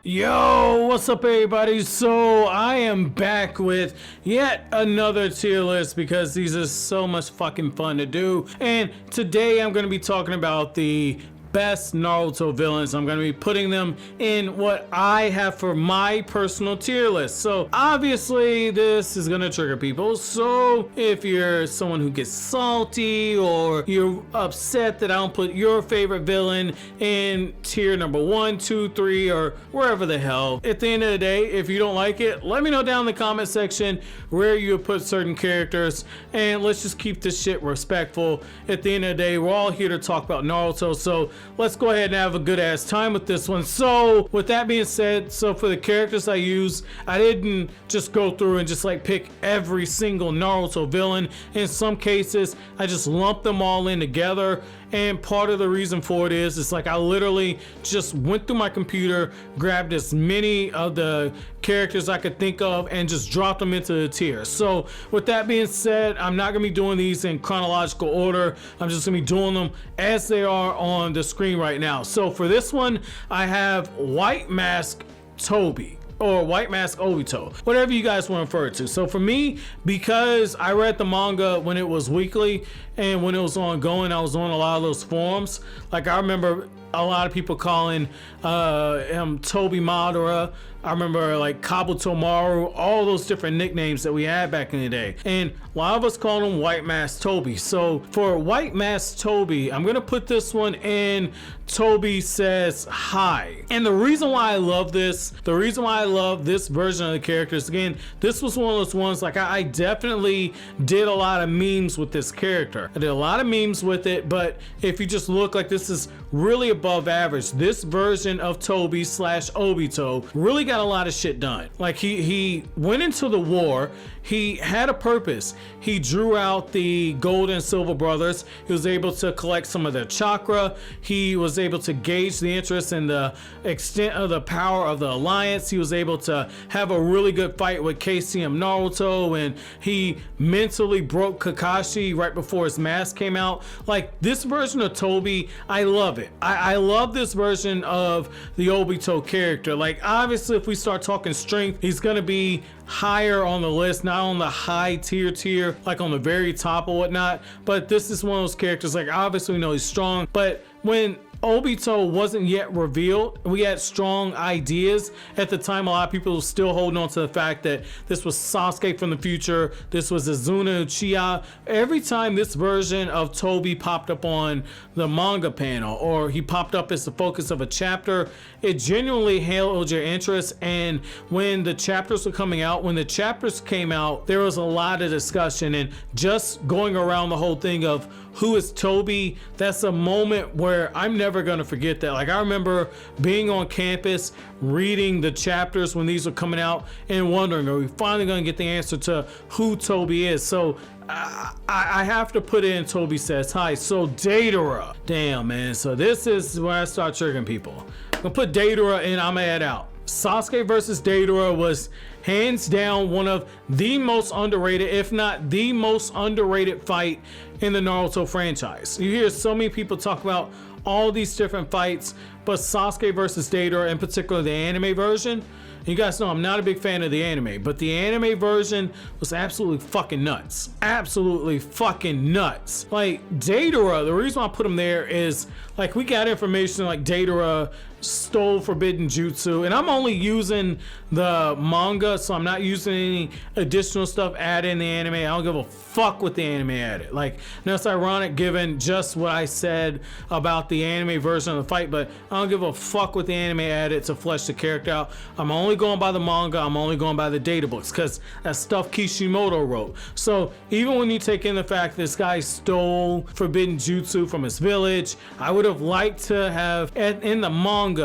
Yo, what's up everybody? So I am back with yet another tier list because these are so much fucking fun to do. And today I'm going to be talking about the best Naruto villains. I'm going to be putting them in what I have for my personal tier list. So obviously this is going to trigger people. So if you're someone who gets salty or you're upset that I don't put your favorite villain in tier number 1, 2, 3, or wherever the hell, at the end of the day, if you don't like it, let me know down in the comment section where you put certain characters, and let's just keep this shit respectful. At the end of the day, we're all here to talk about Naruto, so let's go ahead and have a good ass time with this one. So with that being said, so for the characters I use, I didn't just go through and just like pick every single Naruto villain. In some cases, I just lumped them all in together. And part of the reason for it is, it's like I literally just went through my computer, grabbed as many of the characters I could think of, and just dropped them into the tier. So with that being said, I'm not gonna be doing these in chronological order. I'm just gonna be doing them as they are on the screen right now. So for this one, I have White Mask Toby, or White Mask Obito, whatever you guys want to refer to. So for me, because I read the manga when it was weekly and when it was ongoing, I was on a lot of those forums. Like I remember a lot of people calling him Toby Madara. I remember like Kabuto Maru, all those different nicknames that we had back in the day. And a lot of us called him White Mask Toby. So for White Mask Toby, I'm gonna put this one in Toby Says Hi. And the reason why I love this, the reason why I love this version of the characters, again, this was one of those ones, like I definitely did a lot of memes with this character. I did a lot of memes with it, but if you just look, like this is really above average. This version of Toby slash Obito really got a lot of shit done. Like he went into the war, he had a purpose. He drew out the Gold and Silver brothers. He was able to collect some of their chakra. He was able to gauge the interest in the extent of the power of the alliance. He was able to have a really good fight with KCM Naruto, and he mentally broke Kakashi right before his mask came out. Like this version of Toby, I love it. I love this version of the Obito character. Like obviously if we start talking strength, he's gonna be higher on the list, not on the high tier, like on the very top or whatnot, but this is one of those characters, like obviously we know he's strong, but when Obito wasn't yet revealed, we had strong ideas at the time. A lot of people were still holding on to the fact that this was Sasuke from the future, this was Azuna Uchiha. Every time this version of Toby popped up on the manga panel, or he popped up as the focus of a chapter, it genuinely held your interest. And when the chapters were coming out, when the chapters came out, there was a lot of discussion and just going around the whole thing of who is Toby. That's a moment where I'm never gonna forget that. Like I remember being on campus reading the chapters when these were coming out and wondering, are we finally gonna get the answer to who Toby is? So I have to put in Toby Says Hi. So Deidara, damn man, so this is where I start triggering people. I'm gonna put Deidara in, I'm gonna add out. Sasuke versus Deidara was hands down one of the most underrated, if not the most underrated fight in the Naruto franchise. You hear so many people talk about all these different fights, but Sasuke versus Deidara, in particular the anime version, you guys know I'm not a big fan of the anime, but the anime version was absolutely fucking nuts. Absolutely fucking nuts. Like Deidara, the reason why I put him there is like we got information like Deidara stole forbidden jutsu, and I'm only using the manga, so I'm not using any additional stuff added in the anime. I don't give a fuck what the anime added. Like, that's ironic given just what I said about the anime version of the fight, but I don't give a fuck what the anime added to flesh the character out. I'm only going by the manga, I'm only going by the data books, because that's stuff Kishimoto wrote. So even when you take in the fact this guy stole forbidden jutsu from his village, I would have liked to have in the manga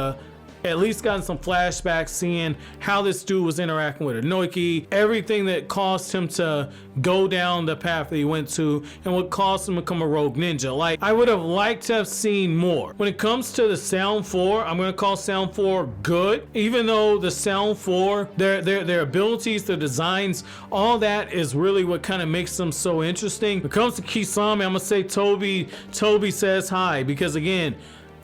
at least gotten some flashbacks seeing how this dude was interacting with Inoki, everything that caused him to go down the path that he went to, and what caused him to become a rogue ninja. Like, I would have liked to have seen more. When it comes to the Sound 4, I'm gonna call Sound 4 good, even though the Sound 4, their abilities, their designs, all that is really what kind of makes them so interesting. When it comes to Kisame, I'm gonna say Toby Says Hi, because again,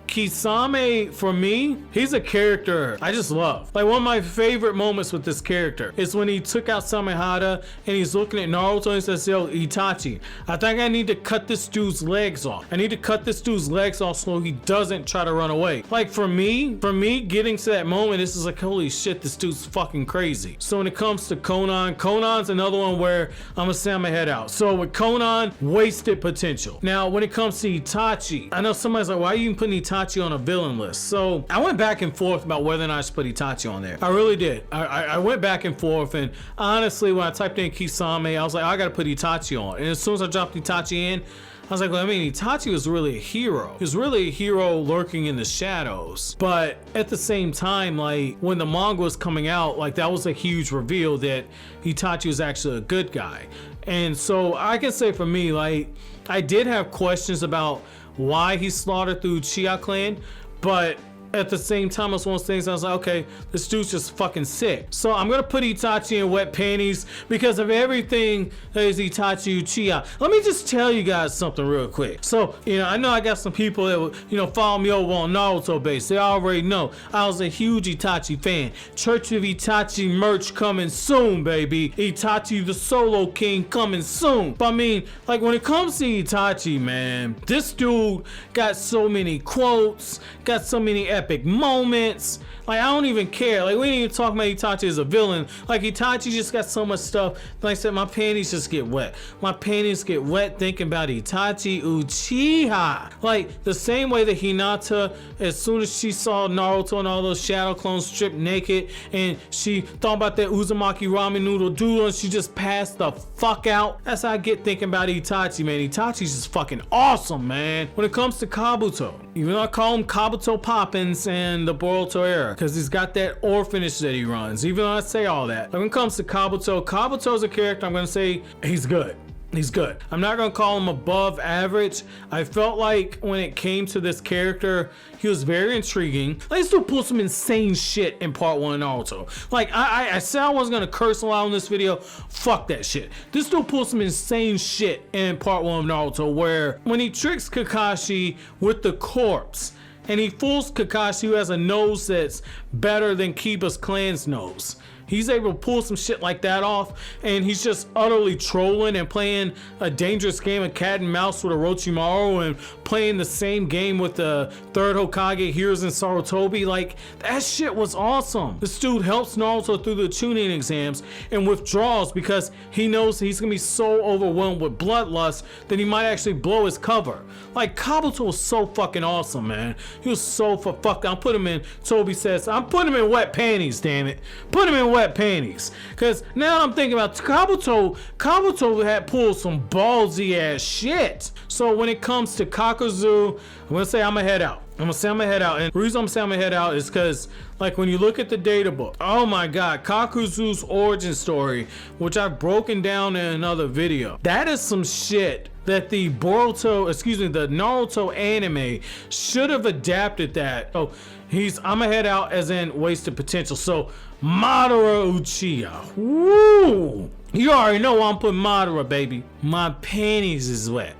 Kisame, for me, he's a character I just love. Like, one of my favorite moments with this character is when he took out Samehada and he's looking at Naruto and he says, yo, Itachi, I think I need to cut this dude's legs off. I need to cut this dude's legs off so he doesn't try to run away. Like, for me getting to that moment, this is like, holy shit, this dude's fucking crazy. So when it comes to Conan's another one where I'm gonna say my head out. So with Conan, wasted potential. Now, when it comes to Itachi, I know somebody's like, why are you even putting Itachi on a villain list? So I went back and forth about whether or not I should put Itachi on there. I really did. I went back and forth, and honestly, when I typed in Kisame, I was like, I gotta put Itachi on. And as soon as I dropped Itachi in, I was like, well, I mean, Itachi was really a hero. He was really a hero lurking in the shadows. But at the same time, like, when the manga was coming out, like, that was a huge reveal that Itachi was actually a good guy. And so I can say for me, like, I did have questions about why he slaughtered the Uchiha clan, but at the same time, it's one of those things I was like, okay, this dude's just fucking sick. So I'm gonna put Itachi in wet panties because of everything that is Itachi Uchiha. Let me just tell you guys something real quick. So, you know, I know I got some people that, you know, follow me over on Naruto base. They already know I was a huge Itachi fan. Church of Itachi merch coming soon, baby. Itachi the Solo King coming soon. But I mean, like, when it comes to Itachi, man, this dude got so many quotes, got so many epic moments. Like, I don't even care. Like, we ain't even talking about Itachi as a villain. Like, Itachi just got so much stuff. Like I said, my panties just get wet. My panties get wet thinking about Itachi Uchiha. Like, the same way that Hinata, as soon as she saw Naruto and all those shadow clones stripped naked, and she thought about that Uzumaki ramen noodle doodle, and she just passed the fuck out. That's how I get thinking about Itachi, man. Itachi's just fucking awesome, man. When it comes to Kabuto, even though I call him Kabuto Poppins and the Boruto era, because he's got that orphanage that he runs, even though I say all that. When it comes to Kabuto's a character I'm gonna say he's good. He's good. I'm not gonna call him above average. I felt like when it came to this character, he was very intriguing. Like, he still pull some insane shit in part 1 of Naruto. Like, I said I wasn't gonna curse a lot in this video. Fuck that shit. This dude pulls some insane shit in part 1 of Naruto, where when he tricks Kakashi with the corpse, and he fools Kakashi, who has a nose that's better than Kiba's clan's nose. He's able to pull some shit like that off, and he's just utterly trolling and playing a dangerous game of cat and mouse with Orochimaru and playing the same game with the third Hokage Hiruzen Sarutobi. Like, that shit was awesome. This dude helps Naruto through the Chunin exams and withdraws because he knows he's gonna be so overwhelmed with bloodlust that he might actually blow his cover. Like, Kabuto was so fucking awesome, man. He was so fucking. I'll put him in, Toby says, I'm putting him in wet panties, damn it. Put him in wet panties. Cause now I'm thinking about Kabuto had pulled some ballsy ass shit. So when it comes to Kakuzu, I'm gonna say I'm gonna head out. And the reason I'm saying I'm gonna head out is because, like, when you look at the data book, oh my god, Kakuzu's origin story, which I've broken down in another video, that is some shit that the Naruto anime should have adapted that. Oh, I'm gonna head out as in wasted potential. So Madara Uchiha. Woo! You already know I'm putting Madara, baby. My panties is wet.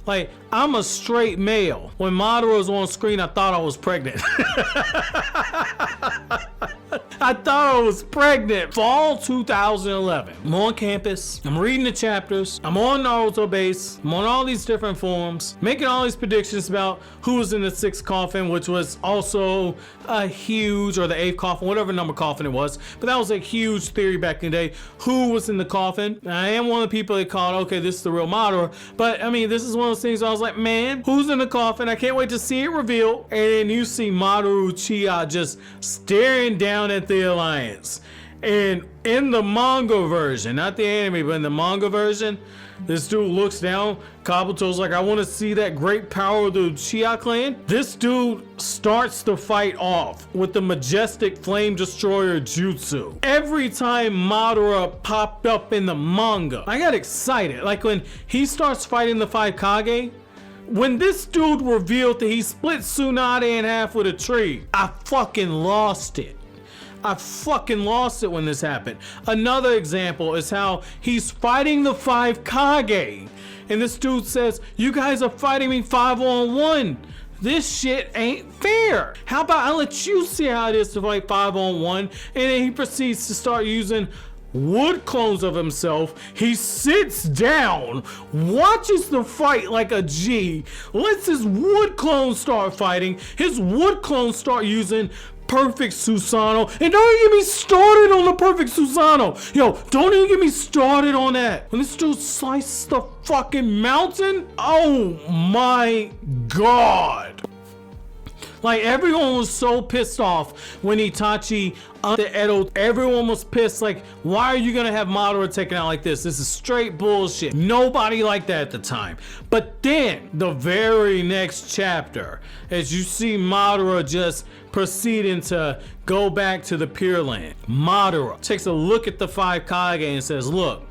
Like, I'm a straight male. When Madara was on screen, I thought I was pregnant. I thought I was pregnant. Fall 2011. I'm on campus. I'm reading the chapters. I'm on Naruto base. I'm on all these different forums, making all these predictions about who was in the 6th coffin, which was also a huge, or the 8th coffin, whatever number coffin it was. But that was a huge theory back in the day. Who was in the coffin? I am one of the people that called, okay, this is the real Madara. But I mean, this is one of those things where I was like, man, who's in the coffin? I can't wait to see it revealed. And then you see Madara Uchiha just staring down at the Alliance. And in the manga version, not the anime, but in the manga version, this dude looks down. Kabuto's like, I want to see that great power of the Uchiha clan. This dude starts the fight off with the majestic flame destroyer jutsu. Every time Madara popped up in the manga, I got excited. Like, when he starts fighting the 5 Kage, when this dude revealed that he split Tsunade in half with a tree, I fucking lost it. I fucking lost it when this happened. Another example is how he's fighting the 5 Kage. And this dude says, you guys are fighting me 5-on-1. This shit ain't fair. How about I let you see how it is to fight 5-on-1, and then he proceeds to start using wood clones of himself. He sits down, watches the fight like a G, lets his wood clones start fighting, his wood clones start using perfect Susanoo, and don't even get me started on the perfect Susanoo. Yo, don't even get me started on that. When this dude slices the fucking mountain, oh my god. Like, everyone was so pissed off when Itachi the Edo. Everyone was pissed, like, why are you gonna have Madara taken out like this? This is straight bullshit. Nobody liked that at the time. But then, the very next chapter, as you see Madara just proceeding to go back to the Pure Land, Madara takes a look at the 5 Kage and says, look,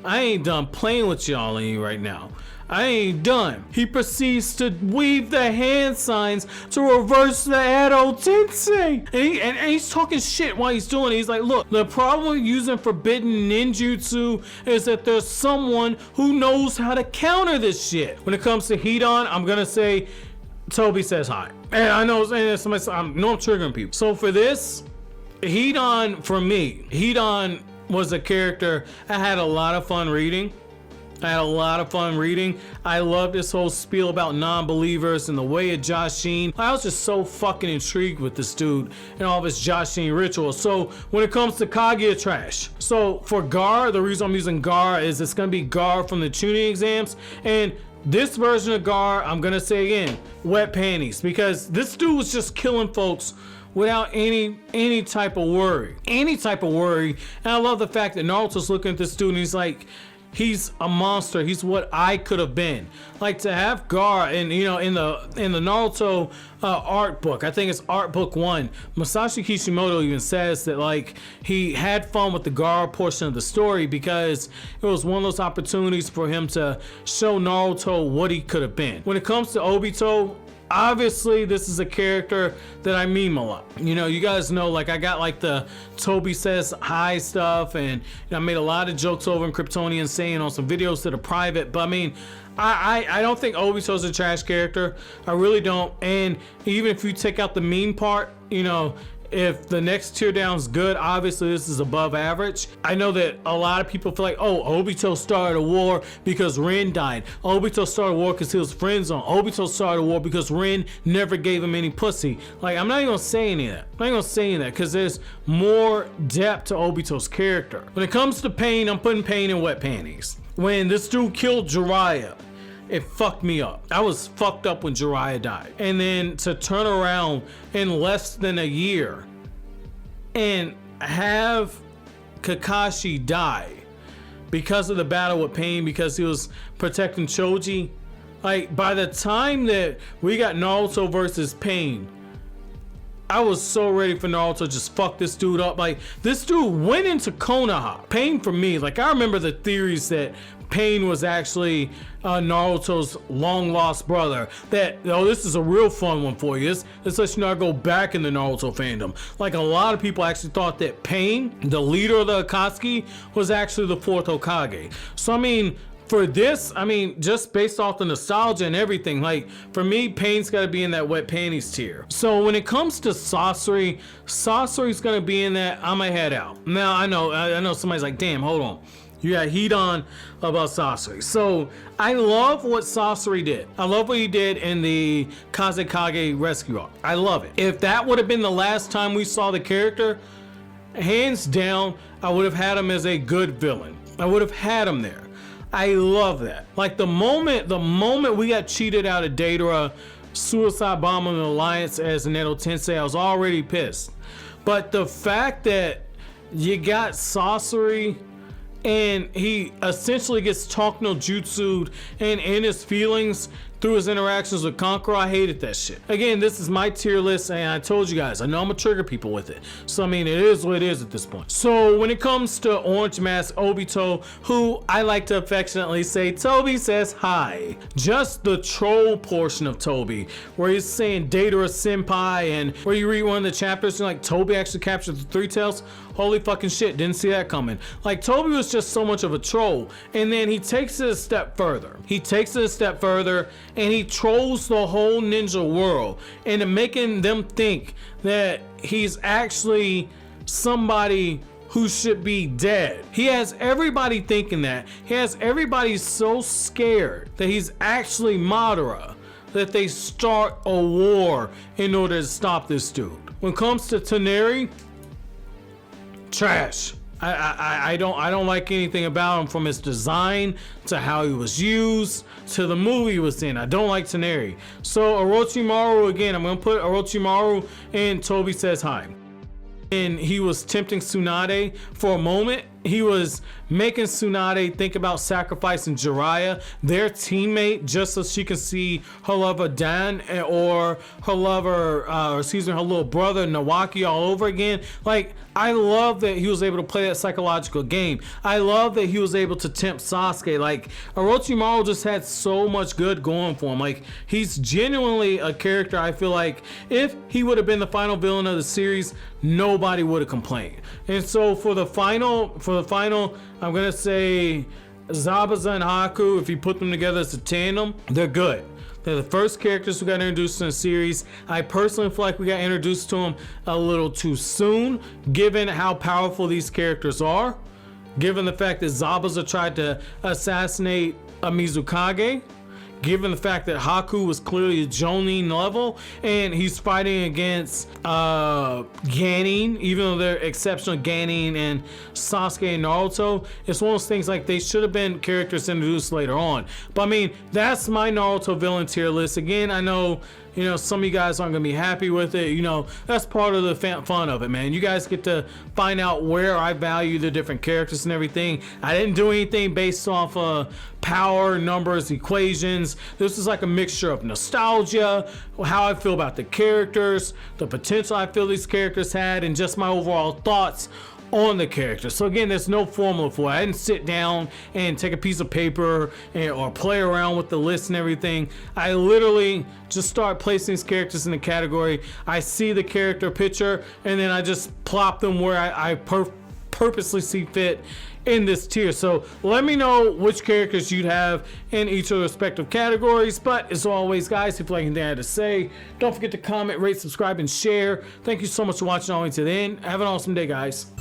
I ain't done playing with y'all right now. I ain't done. He proceeds to weave the hand signs to reverse the Edo Tensei. And he's talking shit while he's doing it. He's like, look, the problem with using forbidden ninjutsu is that there's someone who knows how to counter this shit. When it comes to Hidan, I'm gonna say Toby says hi. And I know somebody, I know I'm triggering people. So for this, Hidan, for me, Hidan was a character I had a lot of fun reading. I love this whole spiel about non-believers and the way of Jashin. I was just so fucking intrigued with this dude and all of his Jashin rituals. So when it comes to Kaguya trash, so for Gaara, the reason I'm using Gaara is it's gonna be Gaara from the tuning exams, and this version of Gaara, I'm gonna say again, wet panties, because this dude was just killing folks without any type of worry. And I love the fact that Naruto's looking at this dude and he's like, he's a monster. He's what I could have been. Like, to have Gaara, and you know, in the Naruto art book, I think it's art book 1, Masashi Kishimoto even says that, like, he had fun with the Gaara portion of the story because it was one of those opportunities for him to show Naruto what he could have been. When it comes to Obito, obviously this is a character that I meme a lot. You know, you guys know, like, I got like the Toby says hi stuff, and you know, I made a lot of jokes over in Kryptonian saying on some videos that are private, but I mean, I don't think Obito's a trash character. I really don't. And even if you take out the meme part, you know, if the next tier down's good, obviously this is above average. I know that a lot of people feel like, oh, Obito started a war because Rin died. Obito started a war because he was friend zone. Obito started a war because Rin never gave him any pussy. Like, I'm not even gonna say any of that. I'm not even gonna say any of that because there's more depth to Obito's character. When it comes to Pain, I'm putting Pain in wet panties. When this dude killed Jiraiya, it fucked me up. I was fucked up when Jiraiya died. And then to turn around in less than a year and have Kakashi die because of the battle with Pain, because he was protecting Choji. Like, by the time that we got Naruto versus Pain, I was so ready for Naruto to just fuck this dude up. Like, this dude went into Konoha. Pain, for me, like, I remember the theories that Pain was actually Naruto's long lost brother. That, oh, this is a real fun one for you. This lets you know I go back in the Naruto fandom. Like, a lot of people actually thought that Pain, the leader of the Akatsuki, was actually the 4th Hokage. So I mean, for this, I mean, just based off the nostalgia and everything, like, for me, Pain's gotta be in that wet panties tier. So when it comes to Sasori's gonna be in that. I'm gonna head out. Now, I know somebody's like, damn, hold on. You got Hidan about Sasori. So I love what Sasori did. I love what he did in the Kazekage rescue arc. I love it. If that would have been the last time we saw the character, hands down, I would have had him as a good villain. I would have had him there. I love that. Like, the moment we got cheated out of Deidara, Suicide Bomb and the Alliance as an Edo Tensei, I was already pissed. But the fact that you got Sasori and he essentially gets talk no jutsu'd and in his feelings through his interactions with Conqueror, I hated that shit. Again, this is my tier list, and I told you guys, I know I'm gonna trigger people with it. So I mean, it is what it is at this point. So when it comes to Orange Mask Obito, who I like to affectionately say Toby says hi. Just the troll portion of Toby, where he's saying Deidara senpai, and where you read one of the chapters and like, Toby actually captured the 3 tails. Holy fucking shit, didn't see that coming. Like, Toby was just so much of a troll. And then he takes it a step further. and he trolls the whole ninja world into making them think that he's actually somebody who should be dead. He has everybody thinking that. He has everybody so scared that he's actually Madara that they start a war in order to stop this dude. When it comes to Toneri, trash. I don't like anything about him, from his design to how he was used to the movie he was in. I don't like Toneri. So Orochimaru, again, I'm gonna put Orochimaru in Toby Says Hi. And he was tempting Tsunade for a moment. He was making Tsunade think about sacrificing Jiraiya, their teammate, just so she can see her lover Dan, or her lover, her little brother Nawaki all over again. Like, I love that he was able to play that psychological game. I love that he was able to tempt Sasuke. Like, Orochimaru just had so much good going for him. Like, he's genuinely a character. I feel like if he would have been the final villain of the series, nobody would have complained. And so for the final, I'm gonna say Zabuza and Haku. If you put them together as a tandem, they're good. They're the first characters who got introduced in the series. I personally feel like we got introduced to them a little too soon, given how powerful these characters are, given the fact that Zabuza tried to assassinate a Mizukage, given the fact that Haku was clearly a Jonin level, and he's fighting against Ganin, even though they're exceptional, Ganin and Sasuke and Naruto. It's one of those things, like, they should have been characters introduced later on. But I mean, that's my Naruto villain tier list. Again, I know, you know, some of you guys aren't gonna be happy with it. You know, that's part of the fun of it, man. You guys get to find out where I value the different characters and everything. I didn't do anything based off power, numbers, equations. This is like a mixture of nostalgia, how I feel about the characters, the potential I feel these characters had, and just my overall thoughts on the character. So again, there's no formula for it. I didn't sit down and take a piece of paper or play around with the list and everything. I literally just start placing these characters in the category. I see the character picture, and then I just plop them where I purposely see fit in this tier. So let me know which characters you'd have in each of the respective categories. But as always, guys, if you like anything I had to say, don't forget to comment, rate, subscribe, and share. Thank you so much for watching all the way to the end. Have an awesome day, guys.